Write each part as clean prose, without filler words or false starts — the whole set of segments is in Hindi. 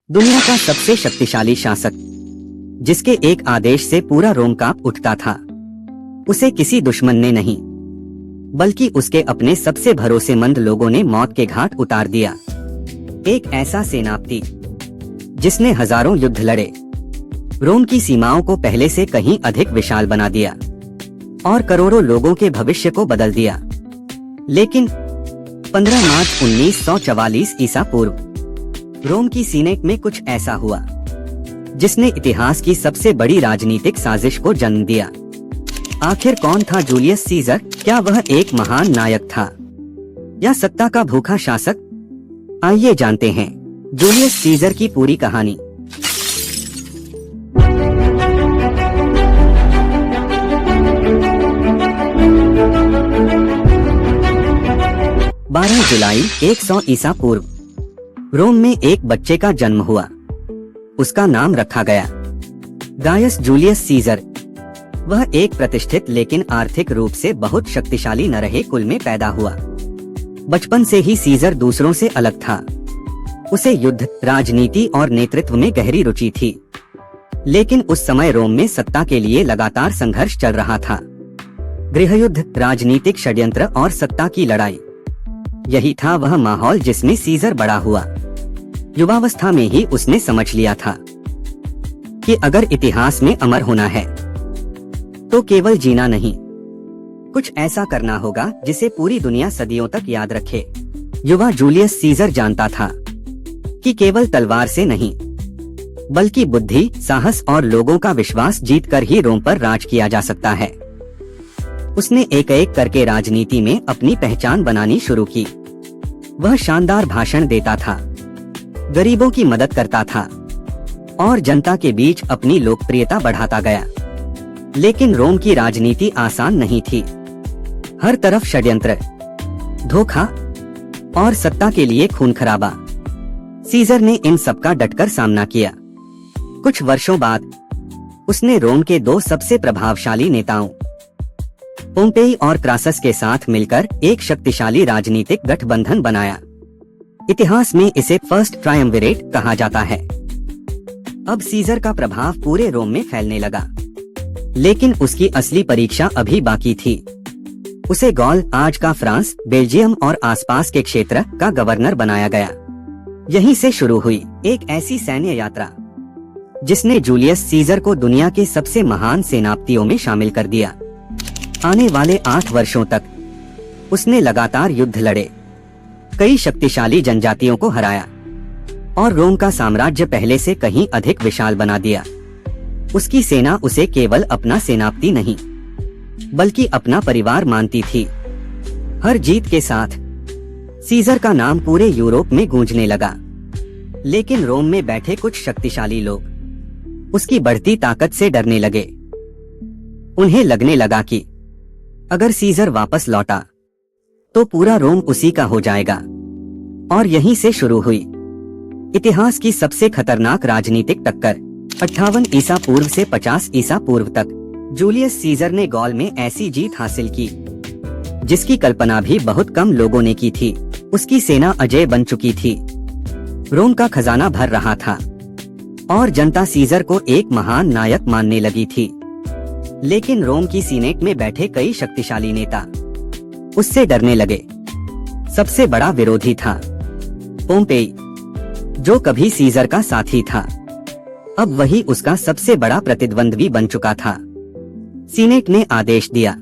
दुनिया का सबसे शक्तिशाली शासक, जिसके एक आदेश से पूरा रोम कांप उठता था, उसे किसी दुश्मन ने नहीं बल्कि उसके अपने सबसे भरोसेमंद लोगों ने मौत के घाट उतार दिया। एक ऐसा सेनापति जिसने हजारों युद्ध लड़े, रोम की सीमाओं को पहले से कहीं अधिक विशाल बना दिया और करोड़ों लोगों के भविष्य को बदल दिया। लेकिन 15 मार्च 1944 ईसा पूर्व रोम की सीनेट में कुछ ऐसा हुआ जिसने इतिहास की सबसे बड़ी राजनीतिक साजिश को जन्म दिया। आखिर कौन था जूलियस सीजर? क्या वह एक महान नायक था या सत्ता का भूखा शासक? आइए जानते हैं जूलियस सीजर की पूरी कहानी। जुलाई 100 ईसा पूर्व रोम में एक बच्चे का जन्म हुआ। उसका नाम रखा गया गायस जूलियस सीजर। वह एक प्रतिष्ठित लेकिन आर्थिक रूप से बहुत शक्तिशाली न रहे कुल में पैदा हुआ। बचपन से ही सीजर दूसरों से अलग था। उसे युद्ध, राजनीति और नेतृत्व में गहरी रुचि थी। लेकिन उस समय रोम में सत्ता के लिए लगातार संघर्ष चल रहा था। गृहयुद्ध, राजनीतिक षड्यंत्र और सत्ता की लड़ाई, यही था वह माहौल जिसमें सीजर बड़ा हुआ। युवावस्था में ही उसने समझ लिया था कि अगर इतिहास में अमर होना है तो केवल जीना नहीं, कुछ ऐसा करना होगा जिसे पूरी दुनिया सदियों तक याद रखे। युवा जूलियस सीजर जानता था कि केवल तलवार से नहीं बल्कि बुद्धि, साहस और लोगों का विश्वास जीतकर ही रोम पर राज किया जा सकता है। उसने एक एक करके राजनीति में अपनी पहचान बनानी शुरू की। वह शानदार भाषण देता था, गरीबों की मदद करता था और जनता के बीच अपनी लोकप्रियता बढ़ाता गया। लेकिन रोम की राजनीति आसान नहीं थी। हर तरफ षड्यंत्र, धोखा और सत्ता के लिए खून खराबा। सीजर ने इन सबका डटकर सामना किया। कुछ वर्षों बाद उसने रोम के दो सबसे प्रभावशाली नेताओं पोम्पेई और क्रासस के साथ मिलकर एक शक्तिशाली राजनीतिक गठबंधन बनाया। इतिहास में इसे फर्स्ट ट्रायम्विरेट कहा जाता है। अब सीजर का प्रभाव पूरे रोम में फैलने लगा। लेकिन उसकी असली परीक्षा अभी बाकी थी। उसे गॉल, आज का फ्रांस, बेल्जियम और आसपास के क्षेत्र का गवर्नर बनाया गया। यहीं से शुरू हुई एक ऐसी सैन्य यात्रा जिसने जूलियस सीजर को दुनिया के सबसे महान सेनापतियों में शामिल कर दिया। आने वाले 8 वर्षों तक उसने लगातार युद्ध लड़े, कई शक्तिशाली जनजातियों को हराया और रोम का साम्राज्य पहले से कहीं अधिक विशाल बना दिया। उसकी सेना उसे केवल अपना सेनापति नहीं बल्कि अपना परिवार मानती थी। हर जीत के साथ सीजर का नाम पूरे यूरोप में गूंजने लगा। लेकिन रोम में बैठे कुछ शक्तिशाली लोग उसकी बढ़ती ताकत से डरने लगे। उन्हें लगने लगा कि अगर सीजर वापस लौटा तो पूरा रोम उसी का हो जाएगा। और यहीं से शुरू हुई इतिहास की सबसे खतरनाक राजनीतिक टक्कर। 58 ईसा पूर्व से 50 ईसा पूर्व तक जूलियस सीजर ने गॉल में ऐसी जीत हासिल की जिसकी कल्पना भी बहुत कम लोगों ने की थी। उसकी सेना अजेय बन चुकी थी, रोम का खजाना भर रहा था और जनता सीजर को एक महान नायक मानने लगी थी। लेकिन रोम की सीनेट में बैठे कई शक्तिशाली नेता उससे डरने लगे। सबसे बड़ा विरोधी था पोम्पेई, जो कभी सीजर का साथी था, अब वही उसका सबसे बड़ा प्रतिद्वंद्वी बन चुका था। सीनेट ने आदेश दिया,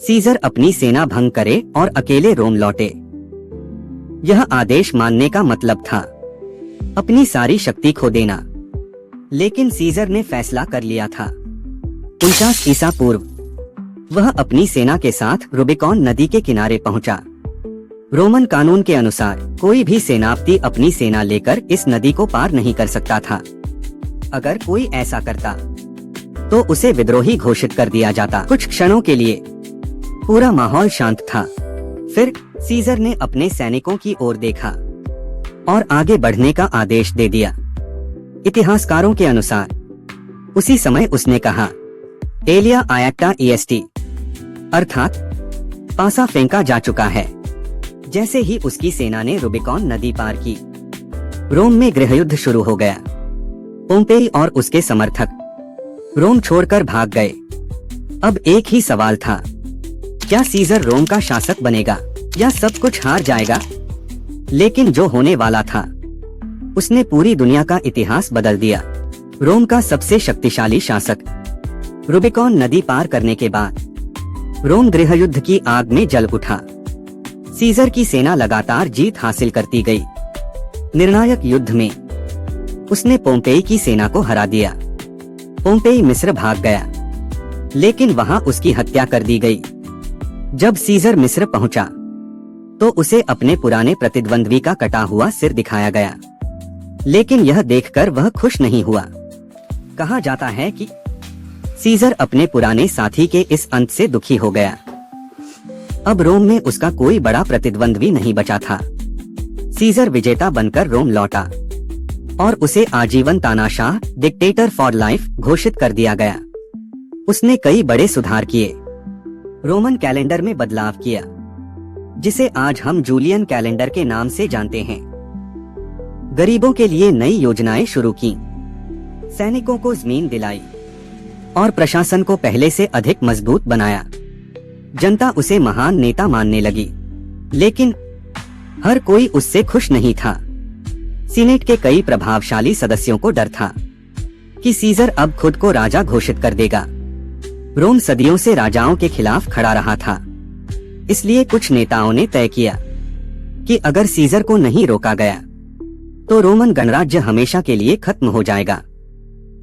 सीजर अपनी सेना भंग करे और अकेले रोम लौटे। यह आदेश मानने का मतलब था अपनी सारी शक्ति खो देना। लेकिन सीजर ने फैसला कर लिया था। 49 ईसा पूर्व वह अपनी सेना के साथ रूबिकॉन नदी के किनारे पहुंचा। रोमन कानून के अनुसार कोई भी सेनापति अपनी सेना लेकर इस नदी को पार नहीं कर सकता था। अगर कोई ऐसा करता तो उसे विद्रोही घोषित कर दिया जाता। कुछ क्षणों के लिए पूरा माहौल शांत था। फिर सीजर ने अपने सैनिकों की ओर देखा और आगे बढ़ने का आदेश दे दिया। इतिहासकारों के अनुसार उसी समय उसने कहा, एलिया आयक्टा ईएसटी, अर्थात पासा फेंका जा चुका है। जैसे ही उसकी सेना ने रूबिकॉन नदी पार की, रोम में गृहयुद्ध शुरू हो गया। पोम्पेई और उसके समर्थक रोम छोड़कर भाग गए। अब एक ही सवाल था, क्या सीजर रोम का शासक बनेगा या सब कुछ हार जाएगा? लेकिन जो होने वाला था उसने पूरी दुनिया का इतिहास बदल दिया। रोम का सबसे शक्तिशाली शासक रूबिकॉन नदी पार करने के बाद रोम गृहयुद्ध की आग में जल उठा। सीजर की सेना लगातार जीत हासिल करती गई। निर्णायक युद्ध में उसने पोम्पेई की सेना को हरा दिया। पोम्पेई मिस्र भाग गया, लेकिन वहां उसकी हत्या कर दी गई। जब सीजर मिस्र पहुंचा तो उसे अपने पुराने प्रतिद्वंद्वी का कटा हुआ सिर दिखाया गया, लेकिन यह देखकर वह खुश नहीं हुआ। कहा जाता है कि सीजर अपने पुराने साथी के इस अंत से दुखी हो गया। अब रोम में उसका कोई बड़ा प्रतिद्वंद्वी नहीं बचा था। सीजर विजेता बनकर रोम लौटा और उसे आजीवन तानाशाह डिक्टेटर फॉर लाइफ घोषित कर दिया गया। उसने कई बड़े सुधार किए, रोमन कैलेंडर में बदलाव किया, जिसे आज हम जूलियन कैलेंडर के नाम से जानते हैं। गरीबों के लिए नई योजनाएं शुरू की, सैनिकों को जमीन दिलाई और प्रशासन को पहले से अधिक मजबूत बनाया। जनता उसे महान नेता मानने लगी, लेकिन हर कोई उससे खुश नहीं था। सीनेट के कई प्रभावशाली सदस्यों को डर था कि सीजर अब खुद को राजा घोषित कर देगा। रोम सदियों से राजाओं के खिलाफ खड़ा रहा था, इसलिए कुछ नेताओं ने तय किया कि अगर सीजर को नहीं रोका गया तो रोमन गणराज्य हमेशा के लिए खत्म हो जाएगा।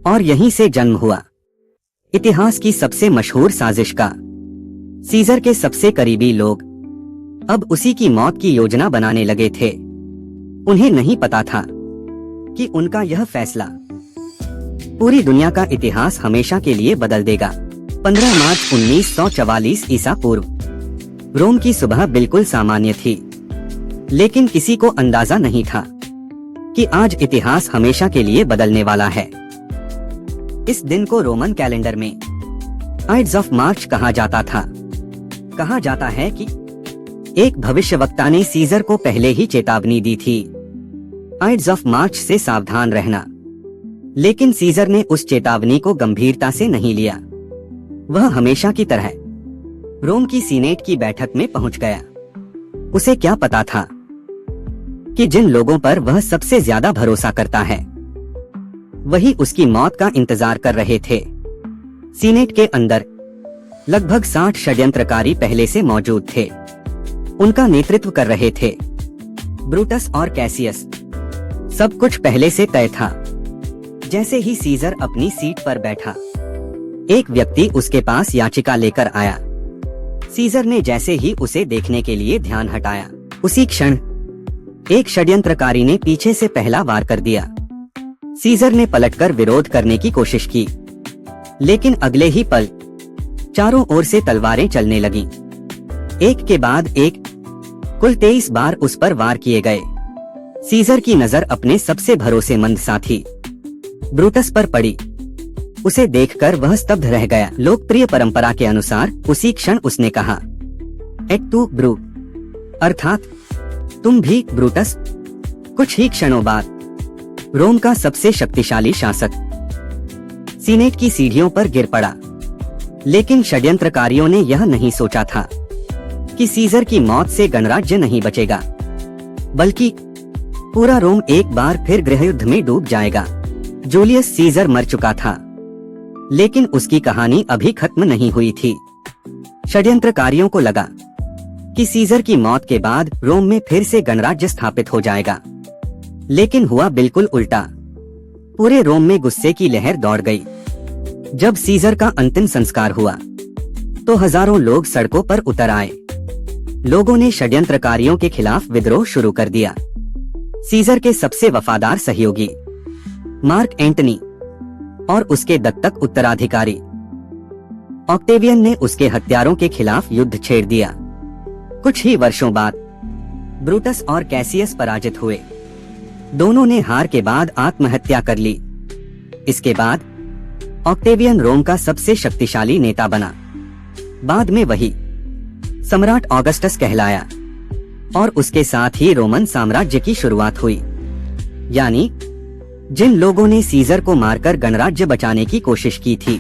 और यहीं से जन्म हुआ इतिहास की सबसे मशहूर साजिश का। सीजर के सबसे करीबी लोग अब उसी की मौत की योजना बनाने लगे थे। उन्हें नहीं पता था कि उनका यह फैसला पूरी दुनिया का इतिहास हमेशा के लिए बदल देगा। 15 मार्च 1944 ईसा पूर्व रोम की सुबह बिल्कुल सामान्य थी, लेकिन किसी को अंदाजा नहीं था कि आज इतिहास हमेशा के लिए बदलने वाला है। इस दिन को रोमन कैलेंडर में आइड्स ऑफ मार्च कहा जाता था। कहा जाता है कि एक भविष्यवक्ता ने सीजर को पहले ही चेतावनी दी थी, आइड्स ऑफ मार्च से सावधान रहना। लेकिन सीजर ने उस चेतावनी को गंभीरता से नहीं लिया। वह हमेशा की तरह रोम की सीनेट की बैठक में पहुंच गया। उसे क्या पता था कि जिन लोगों पर वह सबसे ज्यादा भरोसा करता है वही उसकी मौत का इंतजार कर रहे थे। सीनेट के अंदर लगभग 60 षड्यंत्रकारी पहले से मौजूद थे। उनका नेतृत्व कर रहे थे ब्रूटस और कैसियस। सब कुछ पहले से तय था। जैसे ही सीजर अपनी सीट पर बैठा, एक व्यक्ति उसके पास याचिका लेकर आया। सीजर ने जैसे ही उसे देखने के लिए ध्यान हटाया, उसी क्षण एक षड्यंत्रकारी ने पीछे से पहला वार कर दिया। सीजर ने पलटकर विरोध करने की कोशिश की, लेकिन अगले ही पल चारों ओर से तलवारें चलने लगीं। एक के बाद एक कुल 23 बार उस पर वार किए गए। सीजर की नजर अपने सबसे भरोसेमंद साथी ब्रूटस पर पड़ी। उसे देखकर वह स्तब्ध रह गया। लोकप्रिय परंपरा के अनुसार उसी क्षण उसने कहा, एट तू ब्रू, अर्थात तुम भी ब्रूटस। कुछ ही क्षणों बाद रोम का सबसे शक्तिशाली शासक सीनेट की सीढ़ियों पर गिर पड़ा। लेकिन षड्यंत्रकारियों ने यह नहीं सोचा था कि सीजर की मौत से गणराज्य नहीं बचेगा, बल्कि पूरा रोम एक बार फिर गृहयुद्ध में डूब जाएगा। जूलियस सीजर मर चुका था, लेकिन उसकी कहानी अभी खत्म नहीं हुई थी। षड्यंत्रकारियों को लगा कि सीजर की मौत के बाद रोम में फिर से गणराज्य स्थापित हो जाएगा, लेकिन हुआ बिल्कुल उल्टा। पूरे रोम में गुस्से की लहर दौड़ गई। जब सीजर का अंतिम संस्कार हुआ तो हजारों लोग सड़कों पर उतर आए। लोगों ने षड्यंत्रकारियों के खिलाफ विद्रोह शुरू कर दिया। सीजर के सबसे वफादार सहयोगी मार्क एंटनी और उसके दत्तक उत्तराधिकारी ऑक्टेवियन ने उसके हत्यारों के खिलाफ युद्ध छेड़ दिया। कुछ ही वर्षों बाद ब्रूटस और कैसियस पराजित हुए। दोनों ने हार के बाद आत्महत्या कर ली। इसके बाद ऑक्टेवियन रोम का सबसे शक्तिशाली नेता बना। बाद में वही सम्राट ऑगस्टस कहलाया और उसके साथ ही रोमन साम्राज्य की शुरुआत हुई। यानी जिन लोगों ने सीजर को मारकर गणराज्य बचाने की कोशिश की थी,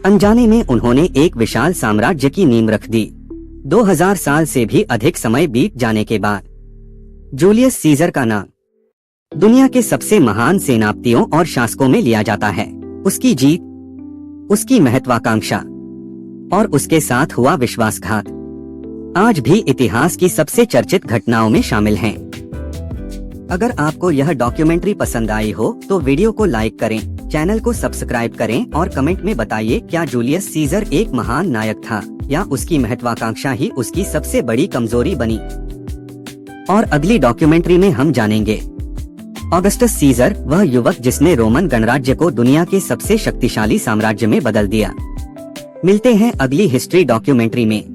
अनजाने में उन्होंने एक विशाल साम्राज्य की नींव रख दी। 2000 साल से भी अधिक समय बीत जाने के बाद जूलियस सीजर का नाम दुनिया के सबसे महान सेनापतियों और शासकों में लिया जाता है। उसकी जीत, उसकी महत्वाकांक्षा और उसके साथ हुआ विश्वासघात आज भी इतिहास की सबसे चर्चित घटनाओं में शामिल हैं। अगर आपको यह डॉक्यूमेंट्री पसंद आई हो तो वीडियो को लाइक करें, चैनल को सब्सक्राइब करें और कमेंट में बताइए क्या जूलियस सीजर एक महान नायक था या उसकी महत्वाकांक्षा ही उसकी सबसे बड़ी कमजोरी बनी। और अगली डॉक्यूमेंट्री में हम जानेंगे ऑगस्टस सीजर, वह युवक जिसने रोमन गणराज्य को दुनिया के सबसे शक्तिशाली साम्राज्य में बदल दिया। मिलते हैं अगली हिस्ट्री डॉक्यूमेंट्री में।